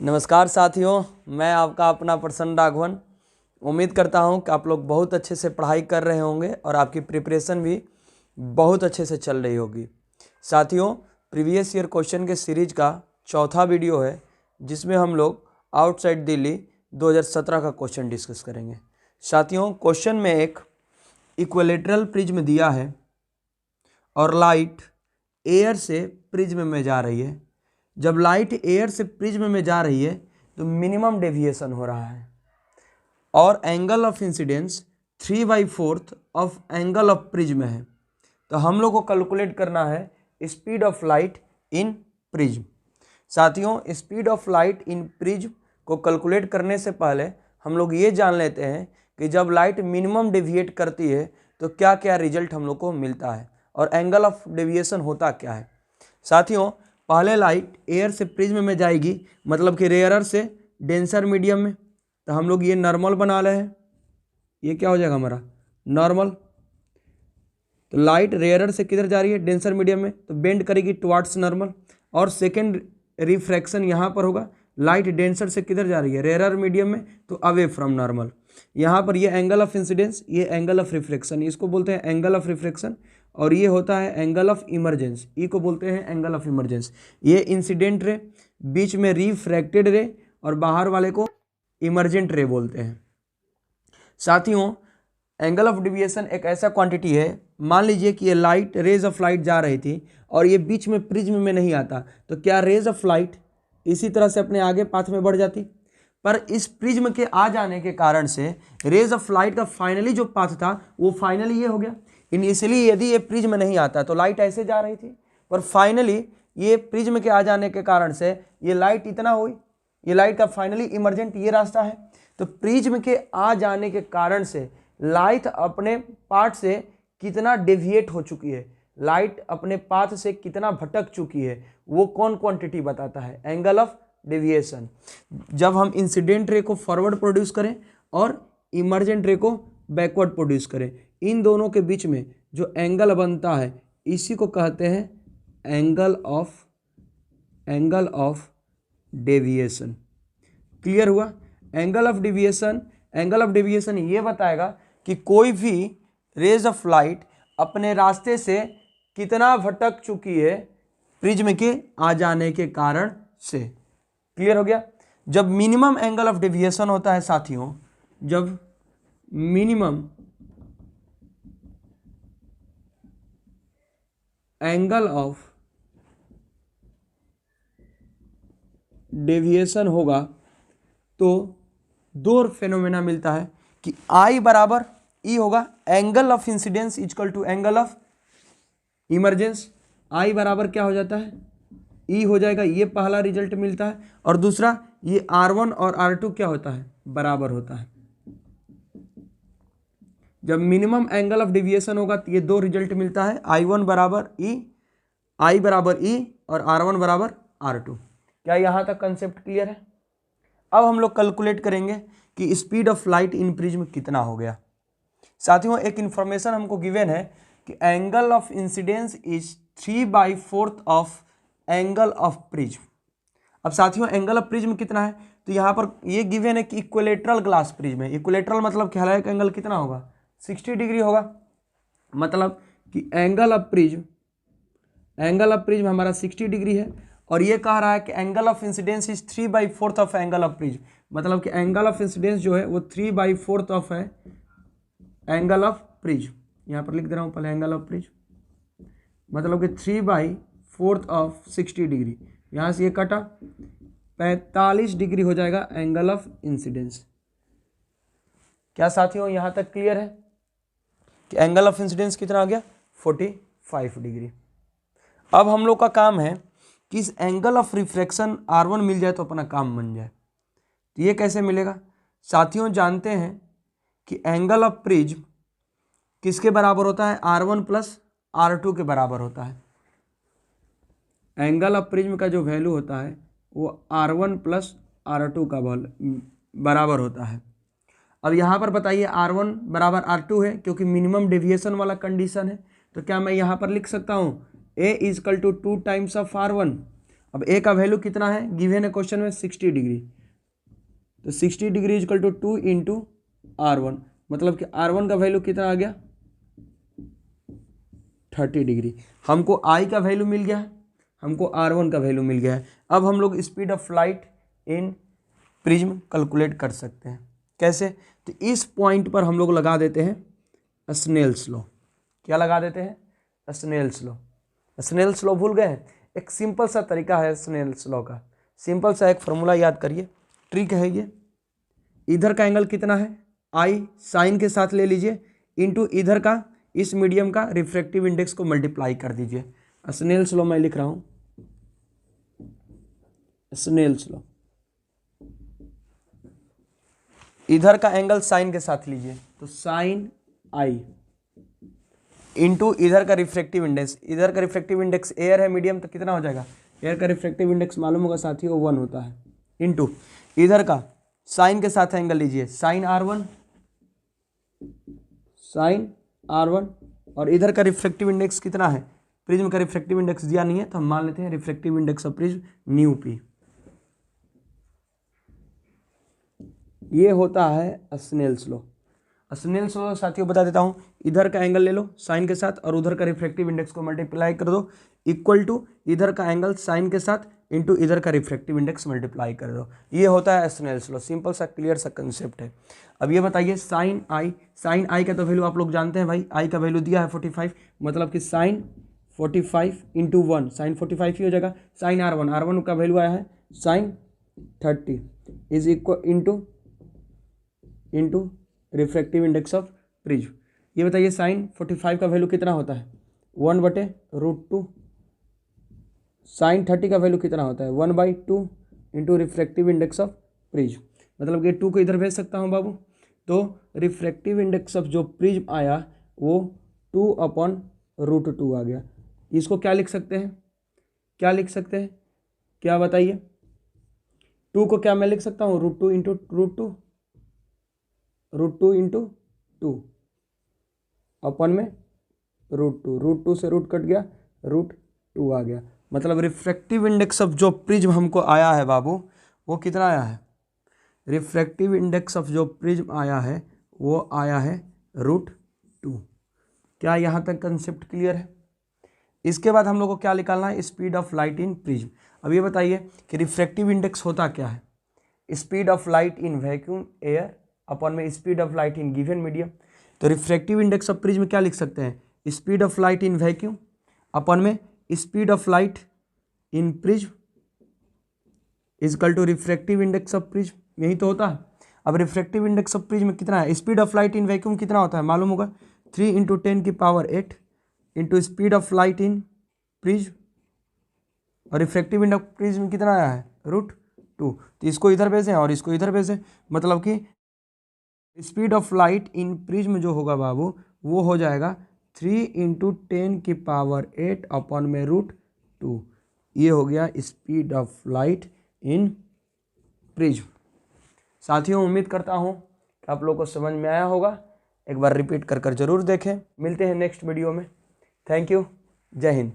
नमस्कार साथियों, मैं आपका अपना प्रसन्न राघवन। उम्मीद करता हूं कि आप लोग बहुत अच्छे से पढ़ाई कर रहे होंगे और आपकी प्रिपरेशन भी बहुत अच्छे से चल रही होगी। साथियों, प्रीवियस ईयर क्वेश्चन के सीरीज का चौथा वीडियो है जिसमें हम लोग आउटसाइड दिल्ली 2017 का क्वेश्चन डिस्कस करेंगे। साथियों, क्वेश्चन में एक इक्विलेटरल प्रिज्म दिया है और लाइट एयर से प्रिज्म में जा रही है। जब लाइट एयर से प्रिज्म में जा रही है तो मिनिमम डेविएशन हो रहा है और angle of incidence 3/4 of angle of prism है। तो हम लोग को कैलकुलेट करना है speed of light in prism. साथियों, speed of light in prism को कैलकुलेट करने से पहले हम लोग ये जान लेते हैं कि जब लाइट मिनिमम डेविएट करती है तो क्या क्या रिजल्ट हम लोग को मिलता है और एंगल ऑफ डेविएशन होता क्या है। साथियों, पहले लाइट एयर से प्रिज्म में जाएगी, मतलब कि रेयरर से डेंसर मीडियम में। तो हम लोग ये नॉर्मल बना रहे हैं, ये क्या हो जाएगा हमारा नॉर्मल। तो लाइट रेयरर से किधर जा रही है, डेंसर मीडियम में, तो बेंड करेगी टुवार्ड्स नॉर्मल। और सेकेंड रिफ्रैक्शन यहाँ पर होगा, लाइट डेंसर से किधर जा रही है, रेयरर मीडियम में, तो अवे फ्रॉम नॉर्मल। यहाँ पर ये एंगल ऑफ इंसिडेंस, ये एंगल ऑफ रिफ्रैक्शन, इसको बोलते हैं एंगल ऑफ रिफ्रैक्शन। और ये होता है एंगल ऑफ इमरजेंस, ई को बोलते हैं एंगल ऑफ इमरजेंस। ये इंसिडेंट रे, बीच में रिफ्रैक्टेड रे और बाहर वाले को इमरजेंट रे बोलते हैं। साथियों, एंगल ऑफ डेविएशन एक ऐसा क्वांटिटी है, मान लीजिए कि ये लाइट, रेज ऑफ लाइट जा रही थी और ये बीच में प्रिज्म में नहीं आता, तो क्या रेज ऑफ लाइट इसी तरह से अपने आगे पाथ में बढ़ जाती। पर इस प्रिज्म के आ जाने के कारण से रेज ऑफ लाइट का फाइनली जो पाथ था वो फाइनली ये हो गया। इनिशियली यदि ये प्रिज्म नहीं आता तो लाइट ऐसे जा रही थी, पर फाइनली ये प्रिज्म के आ जाने के कारण से ये लाइट इतना हुई, ये लाइट का फाइनली इमरजेंट ये रास्ता है। तो प्रिज्म के आ जाने के कारण से लाइट अपने पाथ से कितना डेविएट हो चुकी है, लाइट अपने पाथ से कितना भटक चुकी है, वो कौन क्वांटिटी बताता है, एंगल ऑफ डेविएशन। जब हम इंसिडेंट रे को फॉरवर्ड प्रोड्यूस करें और इमरजेंट रे को बैकवर्ड प्रोड्यूस करें, इन दोनों के बीच में जो एंगल बनता है इसी को कहते हैं एंगल ऑफ डेविएशन। क्लियर हुआ। एंगल ऑफ डेविएशन ये बताएगा कि कोई भी रेज ऑफ लाइट अपने रास्ते से कितना भटक चुकी है प्रिज्म के आ जाने के कारण से। क्लियर हो गया। जब मिनिमम एंगल ऑफ डेविएशन होता है साथियों, जब मिनिमम एंगल ऑफ डेविएशन होगा तो दो फेनोमेना मिलता है कि I बराबर E होगा, angle of incidence equal to angle of emergence. I बराबर क्या हो जाता है, E हो जाएगा, ये पहला रिजल्ट मिलता है। और दूसरा ये R1 और R2 क्या होता है, बराबर होता है। जब मिनिमम एंगल ऑफ डेविएशन होगा तो ये दो रिजल्ट मिलता है, I1 बराबर E और R1 बराबर R2। क्या यहाँ तक कंसेप्ट क्लियर है। अब हम लोग कैलकुलेट करेंगे कि speed of light in prism कितना हो गया। साथियों, एक इंफॉर्मेशन हमको गिवन है कि angle of incidence is 3/4 of angle of prism. अब साथियों, एंगल ऑफ प्रिज्म कितना है, तो यहाँ पर ये गिवन है कि इक्विलेटरल ग्लास प्रिज्म है। इक्विलेटरल मतलब क्या है, एंगल कितना होगा, 60 डिग्री होगा। मतलब कि एंगल ऑफ प्रिज्म हमारा 60 डिग्री है। और ये कह रहा है कि angle of incidence is 3/4 of angle of prism, मतलब कि एंगल ऑफ इंसिडेंस जो है वो 3/4 ऑफ है एंगल ऑफ प्रिज्म। यहाँ पर लिख दे रहा हूँ पहले एंगल ऑफ प्रिज्म, मतलब कि 3/4 ऑफ 60 डिग्री। यहाँ से ये कटा 45 डिग्री हो जाएगा एंगल ऑफ इंसिडेंस। क्या साथियों यहाँ तक क्लियर है कि एंगल ऑफ इंसिडेंस कितना आ गया, 45 डिग्री। अब हम लोग का काम है कि इस एंगल ऑफ रिफ्रैक्शन R1 मिल जाए तो अपना काम बन जाए। तो ये कैसे मिलेगा साथियों, जानते हैं कि एंगल ऑफ प्रिज्म किसके बराबर होता है, R1 प्लस R2 के बराबर होता है। एंगल ऑफ प्रिज्म का जो वैल्यू होता है वो R1 प्लस R2 का बराबर होता है। अब यहाँ पर बताइए R1 बराबर R2 है क्योंकि मिनिमम डेविएशन वाला कंडीशन है। तो क्या मैं यहाँ पर लिख सकता हूँ A is equal to 2 times of R1 अब ए का वैल्यू कितना है गिवन है क्वेश्चन में 60 डिग्री, तो 60 degree is equal to 2 into R1, मतलब कि R1 का वैल्यू कितना आ गया 30 डिग्री। हमको I का वैल्यू मिल गया है, हमको R1 का वैल्यू मिल गया है। अब हम लोग speed of light in prism calculate कर सकते हैं। कैसे? तो इस पॉइंट पर हम लोग लगा देते हैं स्नेल्स लॉ। क्या लगा देते हैं? Snell's law. स्नेल्स लॉ भूल गए हैं? एक सिंपल सा तरीका है स्नेल्स लॉ का, सिंपल सा एक फॉर्मूला याद करिए, ट्रिक है ये। इधर का एंगल कितना है आई, साइन के साथ ले लीजिए, इनटू इधर का इस मीडियम का रिफ्रैक्टिव इंडेक्स को मल्टीप्लाई कर दीजिए। स्नेल्स लॉ मैं लिख रहा हूं, स्नेल्स लॉ। इधर का एंगल साइन के साथ लीजिए, तो साइन आई इंटू इधर का रिफ्रैक्टिव इंडेक्स, इधर का रिफ्रैक्टिव इंडेक्स एयर है मीडियम, तो कितना हो जाएगा, एयर का रिफ्रैक्टिव इंडेक्स मालूम होगा साथियों 1 होता है, इंटू इधर का साइन के साथ एंगल लीजिए, साइन R1, साइन R1, और इधर का रिफ्रैक्टिव इंडेक्स कितना है, प्रिज्म का रिफ्रैक्टिव इंडेक्स दिया नहीं है तो हम मान लेते हैं refractive index of prism new P. ये होता है स्नेल्स लॉ। स्नेल्स लॉ साथियों बता देता हूँ, इधर का एंगल ले लो साइन के साथ और उधर का रिफ्रैक्टिव इंडेक्स को मल्टीप्लाई कर दो, इक्वल टू इधर का एंगल साइन के साथ इंटू इधर का रिफ्रैक्टिव इंडेक्स मल्टीप्लाई कर दो। ये होता है स्नेल्स लॉ, सिंपल सा क्लियर सा कंसेप्ट है। अब ये बताइए साइन आई का तो वैल्यू आप लोग जानते हैं भाई, आई का वैल्यू दिया है 45, मतलब कि साइन 45 इंटू 1, साइन 45 ही हो जाएगा। साइन R1 का वैल्यू आया है sine 30 is equal into refractive index of prism. ये बताइए साइन 45 का वैल्यू कितना होता है 1/√2, साइन 30 का वैल्यू कितना होता है 1/2 into refractive index of prism, मतलब कि 2 को इधर भेज सकता हूँ बाबू, तो रिफ्रैक्टिव इंडेक्स ऑफ जो प्रिज्म आया वो 2/√2 आ गया। इसको क्या लिख सकते हैं, क्या लिख सकते हैं, क्या बताइए, 2 को क्या मैं लिख सकता हूँ √2 इंटू √2 इंटू 2 अपन में √2 से रूट कट गया, √2 आ गया। मतलब रिफ्रैक्टिव इंडेक्स ऑफ जो प्रिज्म हमको आया है बाबू वो कितना आया है, रिफ्रैक्टिव इंडेक्स ऑफ जो प्रिज्म आया है वो आया है √2। क्या यहाँ तक कंसेप्ट क्लियर है? इसके बाद हम लोग को क्या निकालना है, speed of light in prism. अब ये बताइए कि रिफ्रैक्टिव इंडेक्स होता क्या है, speed of light in vacuum air upon में speed of light in given medium. तो रिफ्रैक्टिव इंडेक्स ऑफ प्रिज्म क्या लिख सकते हैं, speed of light in vacuum upon में speed of light in prism is equal to refractive index of prism, यही तो होता है। अब रिफ्रैक्टिव इंडेक्स ऑफ प्रिज्म कितना है, speed of light in vacuum कितना होता है मालूम होगा, 3 × 10⁸ into speed of light in prism, और रिफ्रैक्टिव इंडेक्स ऑफ प्रिज्म कितना आया है √2। तो इसको इधर भेजें और इसको इधर भेजें, मतलब कि speed of light in prism जो होगा बाबू वो हो जाएगा 3 × 10⁸ अपन में √2। ये हो गया speed of light in prism. साथियों उम्मीद करता हूँ कि आप लोगों को समझ में आया होगा, एक बार रिपीट कर जरूर देखें। मिलते हैं नेक्स्ट वीडियो में। थैंक यू, जय हिंद।